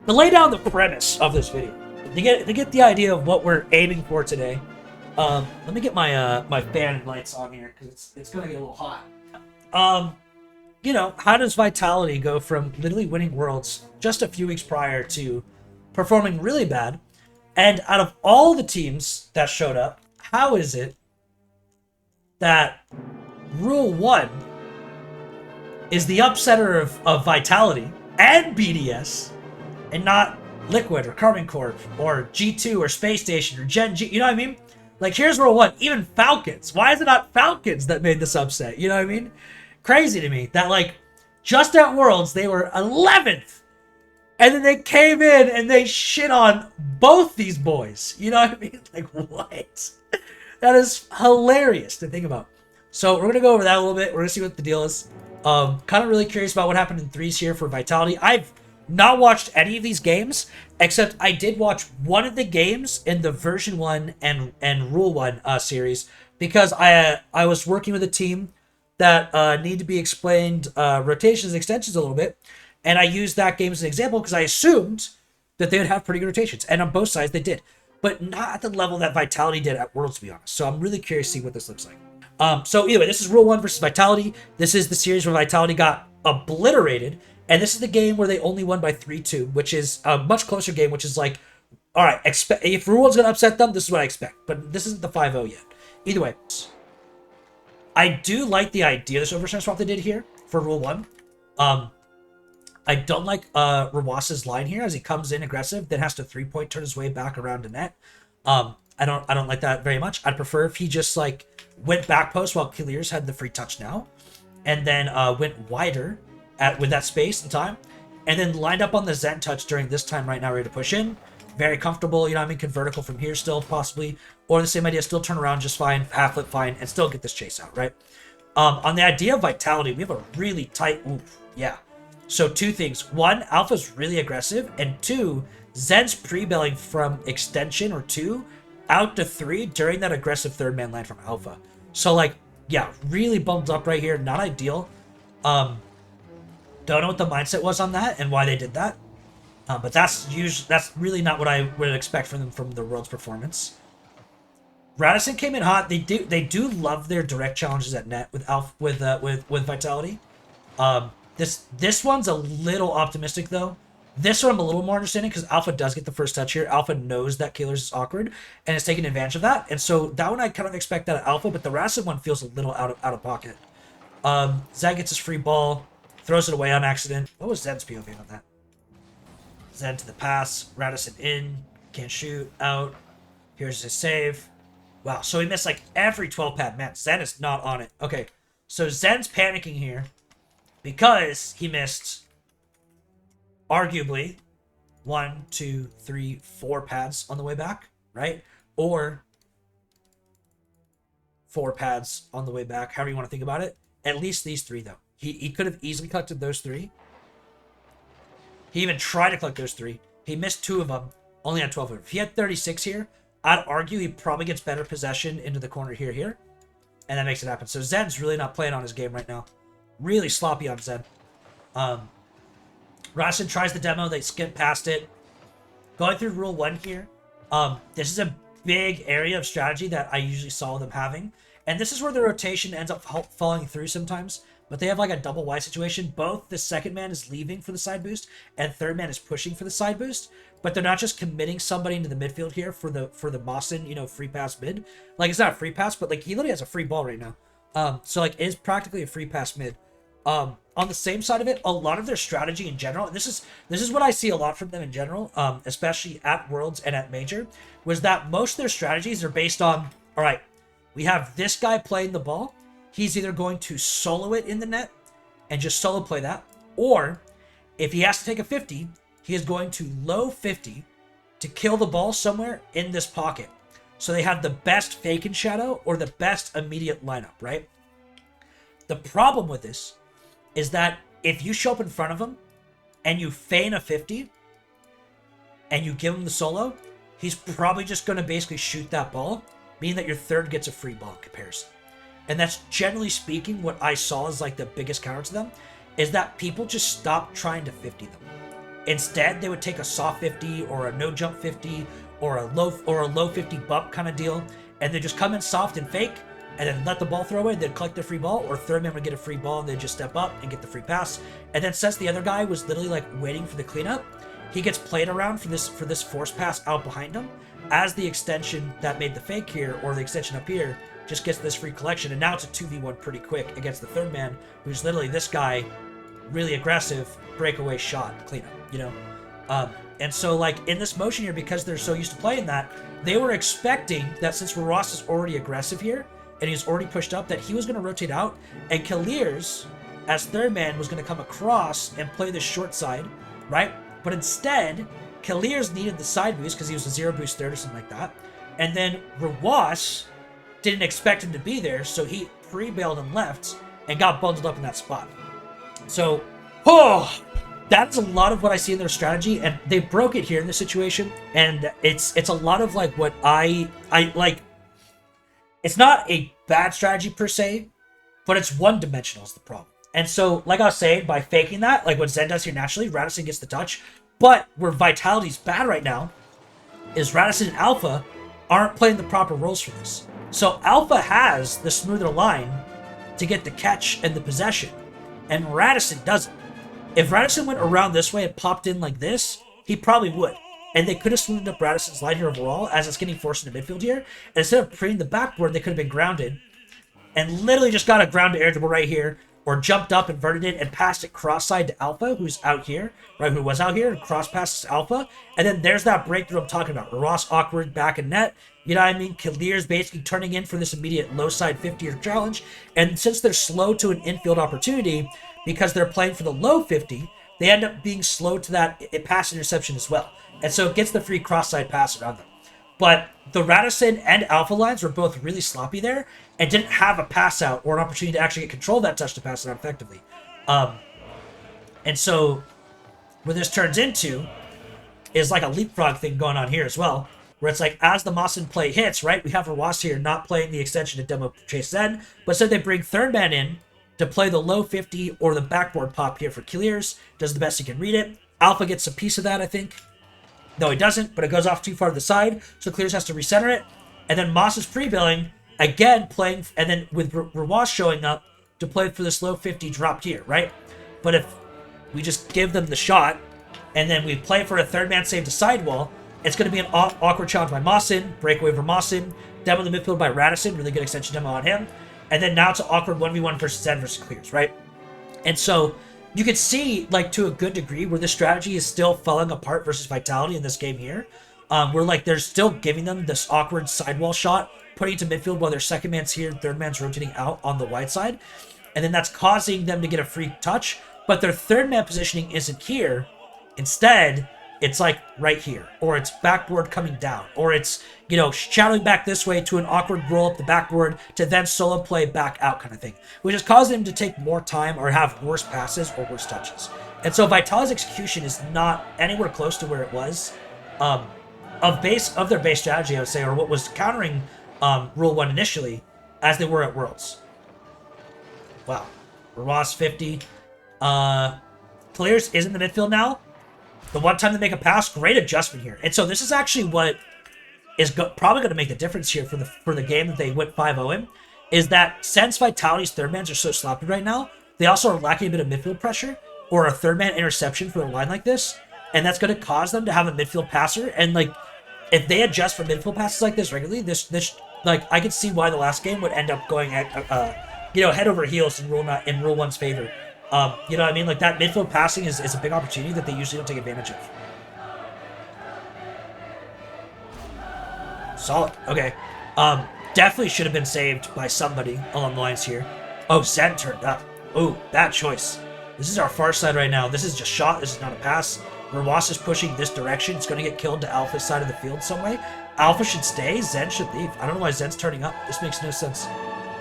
To lay down the premise of this video, to get the idea of what we're aiming for today, let me get my my fan and lights on here because it's gonna get a little hot. You know, how does Vitality go from literally winning Worlds just a few weeks prior to performing really bad? And out of all the teams that showed up, how is it that Rule 1 is the upsetter of Vitality and BDS and not Liquid or Carbon Corp or G2 or Space Station or Gen G? You know what I mean? Like, here's Rule 1. Even Falcons. Why is it not Falcons that made this upset? You know what I mean? Crazy to me that, like, just at Worlds, they were 11th. And then they came in and they shit on both these boys. You know what I mean? Like, what? That is hilarious to think about. So we're going to go over that a little bit. We're going to see what the deal is. Kind of really curious about what happened in threes here for Vitality. I've not watched any of these games, except I did watch one of the games in the version 1 and Rule 1 series, because I was working with a team that need to be explained rotations and extensions a little bit. And I used that game as an example because I assumed that they would have pretty good rotations. And on both sides, they did. But not at the level that Vitality did at Worlds, to be honest. So I'm really curious to see what this looks like. So anyway, this is Rule 1 versus Vitality. This is the series where Vitality got obliterated. And this is the game where they only won by 3-2, which is a much closer game, which is like, all right, if Rule 1's going to upset them, this is what I expect. But this isn't the 5-0 yet. Either way, I do like the idea of this overtime swap they did here for Rule 1. I don't like Rawas's line here as he comes in aggressive, then has to 3-point turn his way back around to net. I don't like that very much. I'd prefer if he just like went back post while Killiers had the free touch now, and then went wider with that space and time, and then lined up on the Zen touch during this time right now, ready to push in. Very comfortable, you know what I mean? Can vertical from here still possibly, or the same idea, still turn around just fine, half flip fine, and still get this chase out, right? On the idea of Vitality, we have a really tight, yeah. So two things. One, Alpha's really aggressive, and two, Zen's pre-belling from extension or 2 out to 3 during that aggressive third man line from Alpha. So like, yeah, really bumped up right here. Not ideal. Don't know what the mindset was on that and why they did that. But that's really not what I would expect from them from the World's performance. Radisson came in hot. They do love their direct challenges at net with Vitality. This one's a little optimistic though. This one I'm a little more understanding because Alpha does get the first touch here. Alpha knows that Killers is awkward and is taking advantage of that. And so that one I kind of expect that at Alpha, but the Radisson one feels a little out of pocket. Zen gets his free ball, throws it away on accident. What was Zen's POV on that? Zen to the pass, Radisson in, can't shoot, out. Here's his save. Wow, so he missed like every 12 pad. Man, Zen is not on it. Okay, so Zen's panicking here because he missed arguably 1, 2, 3, 4 pads on the way back, right? Or 4 pads on the way back, however you want to think about it. At least these 3, though. He could have easily collected those 3. He even tried to collect those 3. He missed 2 of them, only had 12 of them. If he had 36 here, I'd argue he probably gets better possession into the corner here, and that makes it happen. So Zen's really not playing on his game right now. Really sloppy on Zen. Radisson tries the demo, they skip past it. Going through Rule 1 here, this is a big area of strategy that I usually saw them having. And this is where the rotation ends up falling through sometimes. But they have like a double Y situation. Both the second man is leaving for the side boost and third man is pushing for the side boost. But they're not just committing somebody into the midfield here for the Boston, you know, free pass mid. Like, it's not a free pass, but like he literally has a free ball right now. So like it is practically a free pass mid. On the same side of it, a lot of their strategy in general, and this is what I see a lot from them in general, especially at Worlds and at Major, was that most of their strategies are based on, all right, we have this guy playing the ball. He's either going to solo it in the net and just solo play that, or if he has to take a 50, he is going to low 50 to kill the ball somewhere in this pocket. So they have the best fake and shadow or the best immediate lineup, right? The problem with this is that if you show up in front of him and you feign a 50 and you give him the solo, he's probably just going to basically shoot that ball, meaning that your third gets a free ball in comparison. And that's generally speaking what I saw as like the biggest counter to them, is that people just stop trying to 50 them. Instead, they would take a soft 50 or a no jump 50 or a low 50 bump kind of deal, and they just come in soft and fake, and then let the ball throw away. They'd collect the free ball, or third man would get a free ball, and they'd just step up and get the free pass. And then since the other guy was literally like waiting for the cleanup, he gets played around for this force pass out behind him, as the extension that made the fake here, or the extension up here, just gets this free collection. And now it's a 2v1 pretty quick against the third man, who's literally this guy, really aggressive, breakaway shot cleanup, you know? And so, like, in this motion here, because they're so used to playing that, they were expecting that since Ross is already aggressive here, and he's already pushed up, that he was going to rotate out, and Kaliers, as third man, was going to come across and play this short side, right? But instead, Kaliers needed the side boost because he was a 0 boost third or something like that. And then Rawas didn't expect him to be there, so he pre-bailed and left and got bundled up in that spot. So, that's a lot of what I see in their strategy, and they broke it here in this situation. And it's a lot of like what I like. It's not a bad strategy per se, but it's one-dimensional is the problem. And so, like I was saying, by faking that, like what Zen does here naturally, Radisson gets the touch. But where Vitality's bad right now is Radisson and Alpha aren't playing the proper roles for this. So Alpha has the smoother line to get the catch and the possession, and Radisson doesn't. If Radisson went around this way and popped in like this, he probably would. And they could have smoothed up Radisson's line here overall as it's getting forced into midfield here. And instead of pre-ing the backboard, they could have been grounded and literally just got a ground to air dribble right here, or jumped up, inverted it, and passed it cross-side to Alpha, who's out here, right, who was out here, and cross-passes Alpha. And then there's that breakthrough I'm talking about. Ross awkward back in net. You know what I mean? Kaliers basically turning in for this immediate low-side 50 challenge. And since they're slow to an infield opportunity, because they're playing for the low 50, they end up being slow to that pass interception as well. And so it gets the free cross-side pass around them. But the Radisson and Alpha lines were both really sloppy there and didn't have a pass out or an opportunity to actually get control of that touch to pass it out effectively. And so what this turns into is like a leapfrog thing going on here as well, where it's like as the Mawson play hits, right, we have Rawas here not playing the extension to demo Chase Zen, but instead they bring third man in to play the low 50 or the backboard pop here for Kaliers. Does the best he can read it. Alpha gets a piece of that, I think. No, he doesn't, but it goes off too far to the side, so Clears has to recenter it. And then Moss is pre-billing, again playing, and then with Rawas showing up to play for this low 50 drop here, right? But if we just give them the shot, and then we play for a third man save to sidewall, it's going to be an awkward challenge by Mawson, breakaway for Mawson, demo in the midfield by Radisson, really good extension demo on him, and then now it's an awkward 1v1 versus Zen versus Clears, right? And so you can see, like, to a good degree, where this strategy is still falling apart versus Vitality in this game here. Where, like, they're still giving them this awkward sidewall shot, putting it to midfield while their second man's here, third man's rotating out on the wide side. And then that's causing them to get a free touch, but their third man positioning isn't here. Instead, it's like right here, or it's backboard coming down, or it's, you know, shadowing back this way to an awkward roll up the backboard to then solo play back out kind of thing, which is causing him to take more time or have worse passes or worse touches. And so Vitality's execution is not anywhere close to where it was of their base strategy, I would say, or what was countering Rule 1 initially as they were at Worlds. Wow. Ross 50. Clears is in the midfield now. The one time they make a pass, great adjustment here. And so this is actually what is probably going to make the difference here for the game that they went 5-0 in, is that since Vitality's third mans are so sloppy right now, they also are lacking a bit of midfield pressure or a third man interception for a line like this, and that's going to cause them to have a midfield passer. And like, if they adjust for midfield passes like this regularly, this like, I could see why the last game would end up going at head over heels in Rule 1's favor. You know what I mean? Like, that midfield passing is a big opportunity that they usually don't take advantage of. Solid. Okay. Definitely should have been saved by somebody along the lines here. Oh, Zen turned up. Oh, bad choice. This is our far side right now. This is just shot. This is not a pass. Rawas is pushing this direction. It's going to get killed to Alpha's side of the field some way. Alpha should stay. Zen should leave. I don't know why Zen's turning up. This makes no sense.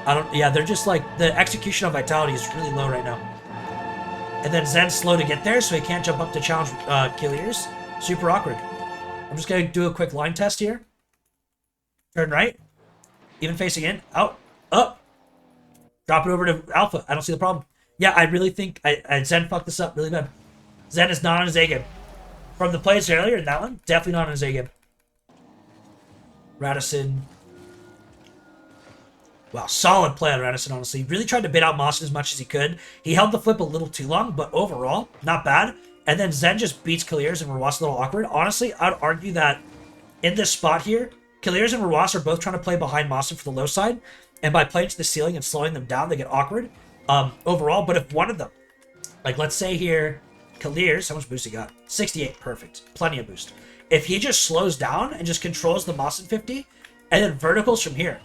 They're just like, the execution on Vitality is really low right now. And then Zen's slow to get there, so he can't jump up to challenge Kaliers. Super awkward. I'm just going to do a quick line test here. Turn right. Even facing in. Out. Up. Drop it over to Alpha. I don't see the problem. Yeah, I really think Zen fucked this up really bad. Zen is not on his A game. from the plays earlier in that one, definitely not on his A game. Radisson. Wow, solid play on Radisson, honestly. Really tried to bait out Mawson as much as he could. He held the flip a little too long, but overall, not bad. And then Zen just beats Kaliers and Rawas a little awkward. Honestly, I'd argue that in this spot here, Kaliers and Rawas are both trying to play behind Mawson for the low side. And by playing to the ceiling and slowing them down, they get awkward overall. But if one of them, like let's say here, Kaliers, how much boost he got? 68, perfect. Plenty of boost. If he just slows down and just controls the Mawson 50, and then verticals from here,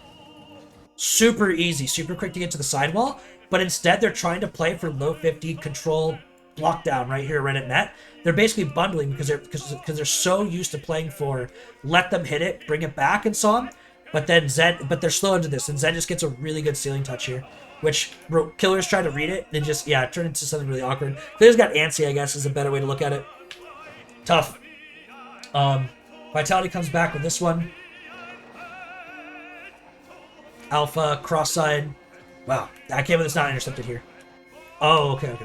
super easy, super quick to get to the sidewall, but instead they're trying to play for low 50 control block down right here, right at net. They're basically bundling because they're so used to playing for let them hit it, bring it back, and so on. But then they're slow into this, and Zen just gets a really good ceiling touch here, which Killers try to read it and just turn into something really awkward. Killers got antsy, I guess, is a better way to look at it. Tough. Vitality comes back with this one. Alpha, cross side. Wow, I can't believe it's not intercepted here. Oh, okay.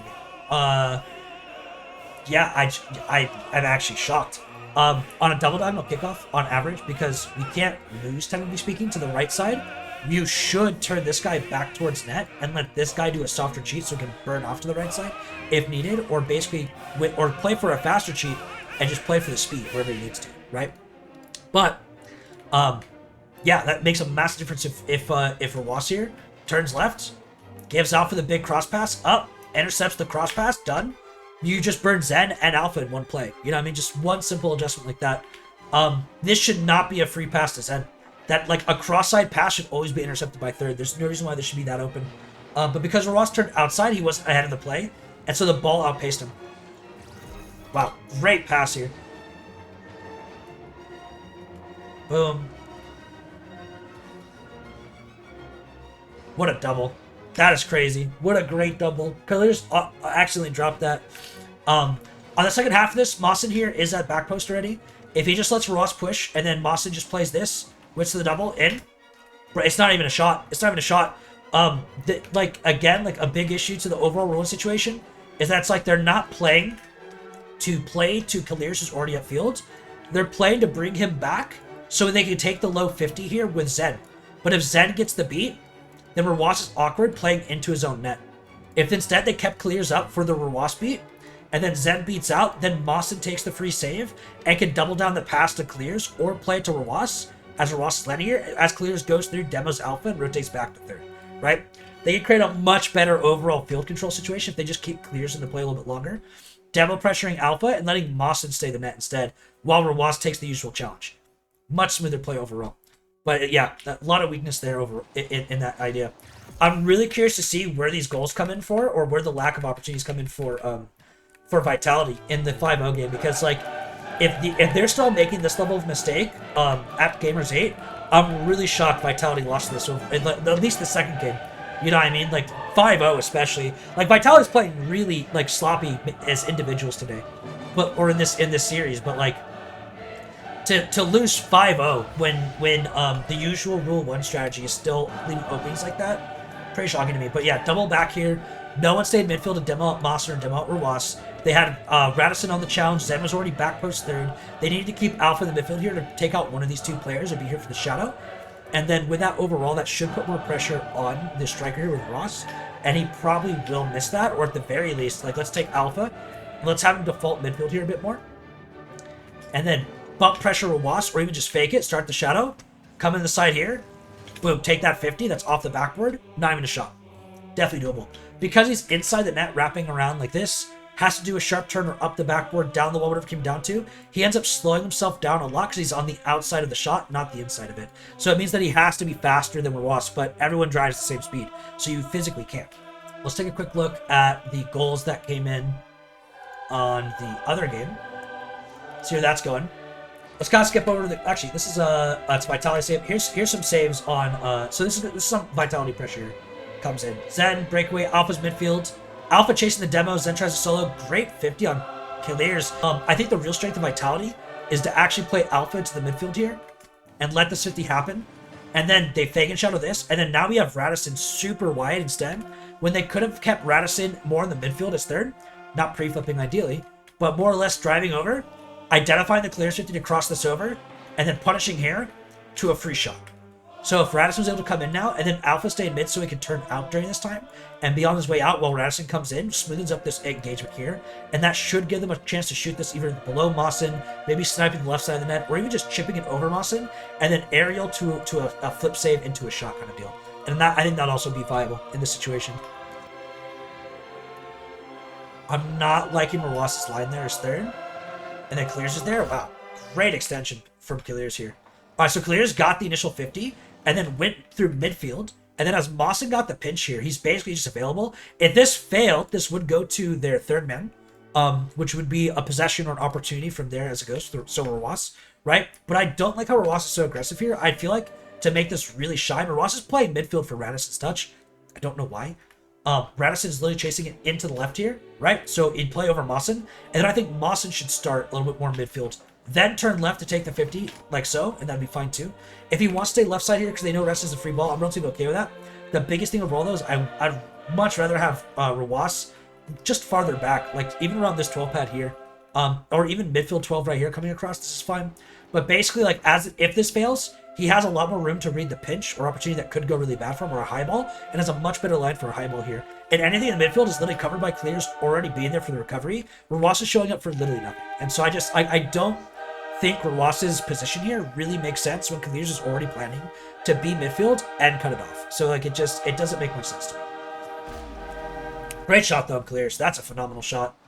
Yeah, I'm actually shocked. On a double diagonal kickoff, on average, because we can't lose, technically speaking, to the right side, you should turn this guy back towards net and let this guy do a softer cheat so he can burn off to the right side if needed, or basically, or play for a faster cheat and just play for the speed wherever he needs to, right? But, yeah, that makes a massive difference if Rawas here turns left, gives Alpha the big cross pass, up, intercepts the cross pass, done. You just burn Zen and Alpha in one play. You know what I mean? Just one simple adjustment like that. This should not be a free pass to Zen. That, like, a cross-side pass should always be intercepted by third. There's no reason why this should be that open. But because Rawas turned outside, he wasn't ahead of the play, and so the ball outpaced him. Wow, great pass here. Boom. What a double. That is crazy. What a great double. Kaliers accidentally dropped that. On the second half of this, Mawson here is at back post already. If he just lets Rawas push, and then Mawson just plays this, which to the double, in. It's not even a shot. It's not even a shot. Again, a big issue to the overall rolling situation is that it's like they're not playing to play to Kaliers, who's already at field. They're playing to bring him back so they can take the low 50 here with Zen. But if Zen gets the beat, then Rawas is awkward playing into his own net. If instead they kept Kaliers up for the Rawas beat, and then Zen beats out, then Mawson takes the free save and can double down the pass to Kaliers or play it to Rawas as Rawas is linear, as Kaliers goes through, demos Alpha, and rotates back to third, right? They can create a much better overall field control situation if they just keep Kaliers in the play a little bit longer, demo pressuring Alpha and letting Mawson stay the net instead, while Rawas takes the usual challenge. Much smoother play overall. But yeah, a lot of weakness there over in that idea. I'm really curious to see where these goals come in for, or where the lack of opportunities come in for Vitality in the 5-0 game, because like if they're still making this level of mistake at Gamers 8, I'm really shocked Vitality lost this over at least the second game. You know what I mean? Like 5-0 especially. Like Vitality's playing really like sloppy as individuals today, or in this series, but like. To lose 5-0 when the usual Rule 1 strategy is still leaving openings like that, pretty shocking to me. But yeah, double back here. No one stayed midfield to demo out Mawson and demo out Rawas. They had Radisson on the challenge. Zen was already back post third. They needed to keep Alpha in the midfield here to take out one of these two players and be here for the shadow. And then with that overall, that should put more pressure on the striker here with Ross. And he probably will miss that, or at the very least, like, let's take Alpha. Let's have him default midfield here a bit more. And then bump pressure Rawas, or even just fake it, start the shadow, come in the side here, boom, take that 50, that's off the backboard, not even a shot. Definitely doable. Because he's inside the net, wrapping around like this, has to do a sharp turn or up the backboard, down the wall, whatever it came down to, he ends up slowing himself down a lot because he's on the outside of the shot, not the inside of it. So it means that he has to be faster than Rawas, but everyone drives the same speed, so you physically can't. Let's take a quick look at the goals that came in on the other game. See where that's going. Let's kind of skip over to the. Actually, this is it's Vitality save. Here's some saves on. So this is some Vitality pressure comes in. Zen breakaway, Alpha's midfield. Alpha chasing the demo. Zen tries a solo. Great 50 on Kaliers. I think the real strength of Vitality is to actually play Alpha into the midfield here and let this 50 happen. And then they fake and shadow this, and then now we have Radisson super wide instead. When they could have kept Radisson more in the midfield as third, not pre-flipping ideally, but more or less driving over. identifying the clear 50 to cross this over, and then punishing here to a free shot. So if Radisson was able to come in now, and then Alpha stayed mid so he could turn out during this time, and be on his way out while Radisson comes in, smoothens up this engagement here, and that should give them a chance to shoot this either below Mawson, maybe sniping the left side of the net, or even just chipping it over Mawson, and then aerial to a flip save into a shot kind of deal. And that I think that'd also be viable in this situation. I'm not liking Roas's line there as third, and then Clears is there. Wow, great extension from Clears here. All right, so Clears got the initial 50, and then went through midfield. And then as Mawson got the pinch here, he's basically just available. If this failed, this would go to their third man, which would be a possession or an opportunity from there as it goes. So Rawas, right? But I don't like how Rawas is so aggressive here. I feel like to make this really shine, Rawas is playing midfield for Radisson's touch. I don't know why. Radisson is literally chasing it into the left here, right? So he'd play over Mawson. And then I think Mawson should start a little bit more midfield. Then turn left to take the 50, like so, and that'd be fine too. If he wants to stay left side here because they know Rest is a free ball, I'm relatively okay with that. The biggest thing overall, though, is I'd much rather have Rawas just farther back, like even around this 12 pad here, or even midfield 12 right here coming across. This is fine. But basically, like if this fails, he has a lot more room to read the pinch or opportunity that could go really bad for him, or a high ball, and has a much better line for a high ball here. And anything in the midfield is literally covered by Clears already being there for the recovery. Rawas is showing up for literally nothing. And so I don't think Rawas's position here really makes sense when Clears is already planning to be midfield and cut it off. So like it doesn't make much sense to me. Great shot though, Clears. That's a phenomenal shot.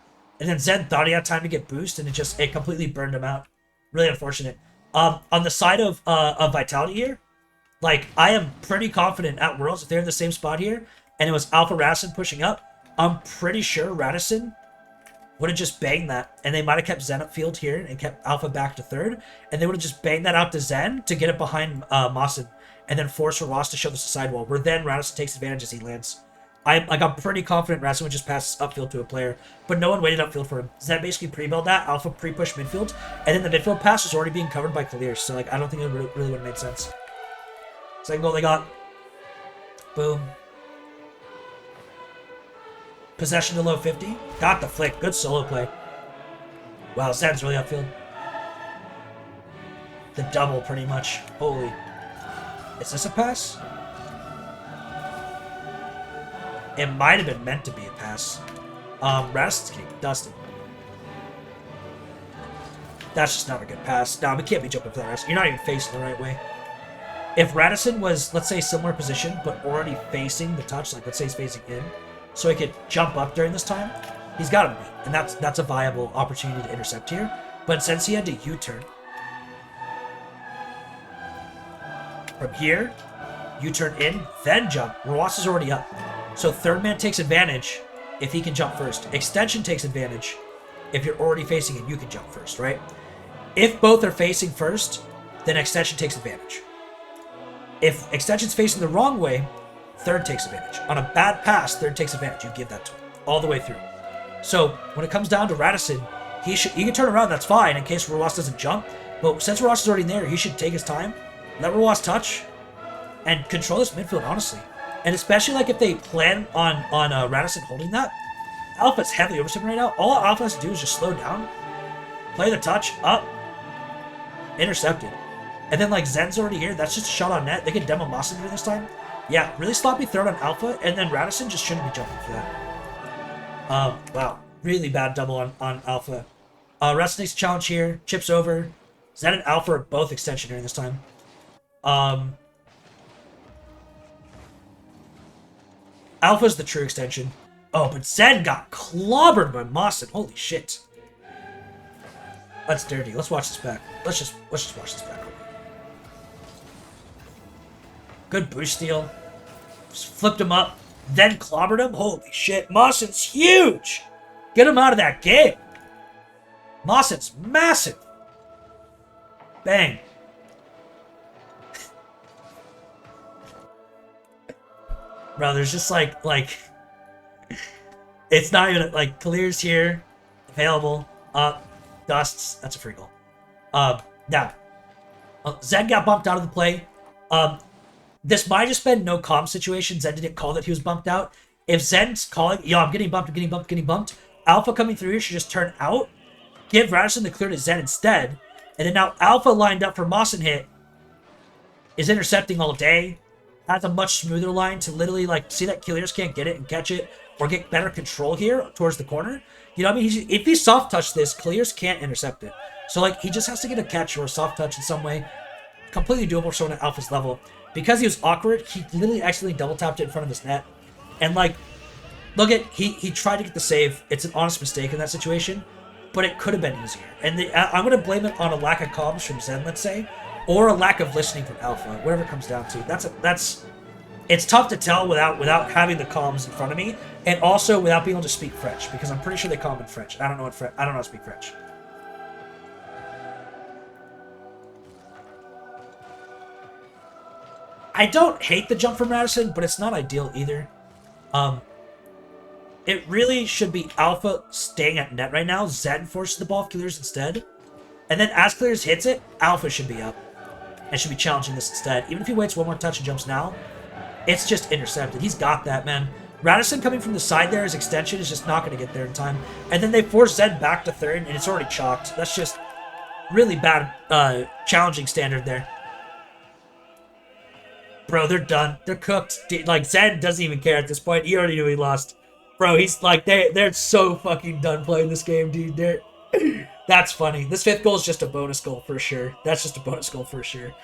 And then Zen thought he had time to get boost, and it completely burned him out. Really unfortunate. On the side of Vitality here, like I am pretty confident at Worlds if they're in the same spot here, and it was Alpha Radisson pushing up, I'm pretty sure Radisson would have just banged that, and they might have kept Zen upfield here and kept Alpha back to third, and they would have just banged that out to Zen to get it behind Mawson, and then force Ross to show this a sidewall, where then Radisson takes advantage as he lands. I'm pretty confident Radisson would just pass upfield to a player, but no one waited upfield for him. Zen basically pre-built that, Alpha pre-push midfield, and then the midfield pass was already being covered by Clears, so like I don't think it really would have made sense. Second goal they got. Boom. Possession to low 50. Got the flick. Good solo play. Wow, Zen's really upfield. The double, pretty much. Holy. Is this a pass? It might have been meant to be a pass. Radisson's getting dusted. That's just not a good pass. Nah, we can't be jumping for that rest. You're not even facing the right way. If Radisson was, let's say, similar position, but already facing the touch, like let's say he's facing in, so he could jump up during this time, he's got to be. And that's a viable opportunity to intercept here. But since he had to U-turn, from here, U-turn in, then jump. Roas is already up. So third man takes advantage if he can jump first. Extension takes advantage if you're already facing it, you can jump first, right? If both are facing first, then extension takes advantage. If extension's facing the wrong way, third takes advantage. On a bad pass, third takes advantage. You give that to him all the way through. So when it comes down to Radisson, he can turn around, that's fine, in case Roas doesn't jump. But since Roas is already there, he should take his time, let Roas touch, and control this midfield, honestly. And especially like if they plan on Radisson holding that, Alpha's heavily overstepping right now. All Alpha has to do is just slow down, play the touch, up, intercepted. And then like Zen's already here, that's just a shot on net. They can demo Mawson during this time. Yeah, really sloppy third on Alpha, and then Radisson just shouldn't be jumping for that. Wow, really bad double on Alpha. Radisson takes a challenge here, chips over. Zen and Alpha are both extension during this time. Alpha's the true extension. Oh, but Zen got clobbered by Mawson. Holy shit. That's dirty. Let's watch this back. Let's just watch this back. Good boost steal. Just flipped him up, then clobbered him. Holy shit. Mawson's huge. Get him out of that game. Mawson's massive. Bang. Bro, there's just like, it's not even, like, Clears here, available, up, dusts, that's a free goal. Now, Zen got bumped out of the play. This might have just been no comm situation. Zen didn't call that he was bumped out. If Zen's calling, yo, I'm getting bumped, Alpha coming through here should just turn out, give Radisson the clear to Zen instead. And then now Alpha lined up for Moss and hit is intercepting all day. Has a much smoother line to literally like see that Killers can't get it and catch it or get better control here towards the corner. You know what I mean? If he soft touch this, Clears can't intercept it. So like he just has to get a catch or a soft touch in some way. Completely doable showing at Alpha's level. Because he was awkward, he literally accidentally double tapped it in front of his net. And like, look at, he tried to get the save. It's an honest mistake in that situation, but it could have been easier. And I'm going to blame it on a lack of comms from Zen, let's say, or a lack of listening from Alpha, whatever it comes down to. It's tough to tell without having the comms in front of me, and also without being able to speak French, because I'm pretty sure they comm in French. I don't know how to speak French. I don't hate the jump from Radisson, but it's not ideal either. It really should be Alpha staying at net right now. Zen forces the ball, Clears instead. And then as Clears hits it, Alpha should be up. And should be challenging this instead. Even if he waits one more touch and jumps now, it's just intercepted. He's got that, man. Radisson coming from the side there, his extension is just not going to get there in time. And then they force Zen back to third, and it's already chalked. That's just really bad challenging standard there. Bro, they're done. They're cooked. Like, Zen doesn't even care at this point. He already knew he lost. Bro, he's like, they're so fucking done playing this game, dude. That's funny. This 5th goal is just a bonus goal for sure. That's just a bonus goal for sure.